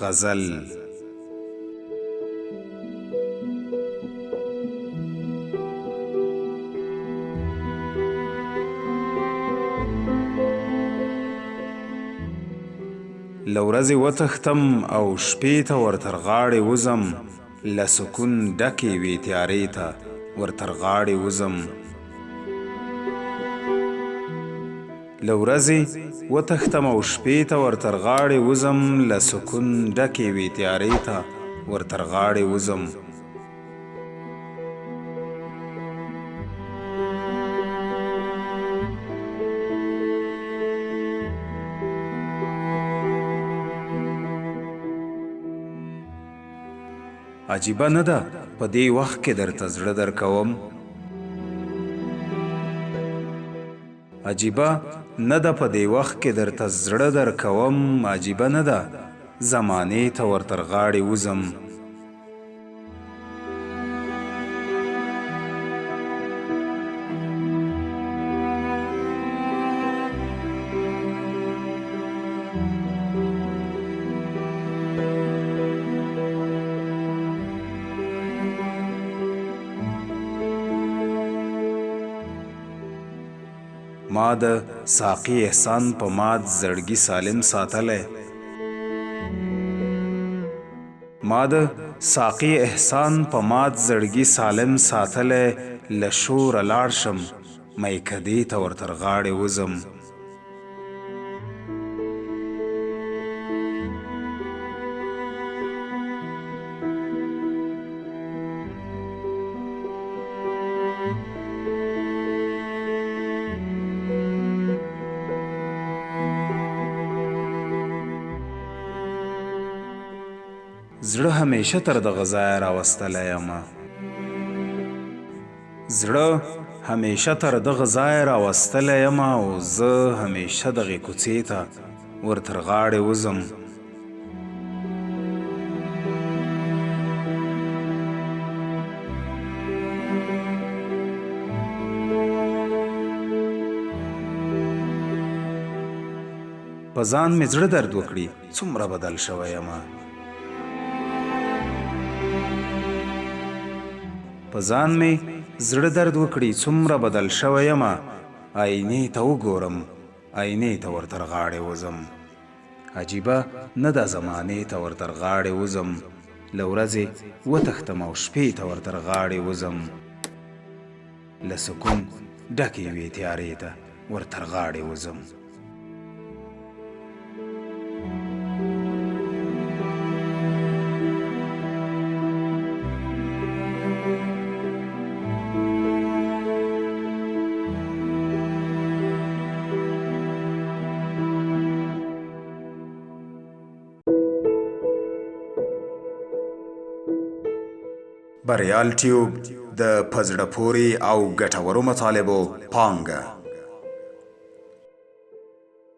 غزل. لورځې وتښتم او شپې ته ورتر غاړې وزم، له سکون ډکې وې تیارې ته ورتر غاړې وزم. لورځې وتښتم او شپې ته ورتر غاړې وزم، له سکون ډکې وې تیارې ته ورتر غاړې وزم. عجیبه نه ده په دې وخت کې درته زړه درکوم، عجیبه نه ده په دې وخت کې درته زړه درکوم، عجیبه نه ده زمانې ته ورتر غاړې وزم. ما د ساقي احسان په مات زړګي سالم ساتلی، ما د ساقي احسان په مات زړګي سالم ساتلی، له شوره لاړ شم میکدې ته ورتر غاړې وزم. زړه همیشه تر دغه ځایه راوستلی یمه، زړه همیشه تر دغه ځایه راوستلی یمه، او زه همیشه دغې کوڅې ته ورتر غاړې وزم. په ځان مې زړه درد وکړي څومره بدل شوی یمه، په ځان مې زړه درد وکړي څومره بدل شوی یمه، آینې ته وګورم آینې ته ورتر غاړې وزم. عجیبه نه ده زمانې ته ورتر غاړې وزم، له ورځې وتښتم او شپې ته ورتر غاړې وزم، له سکون ډکې وې تیارې ته ورتر غاړې وزم. بریال ټیوب د په زړه پورې او ګټورو مطالبو پانګه.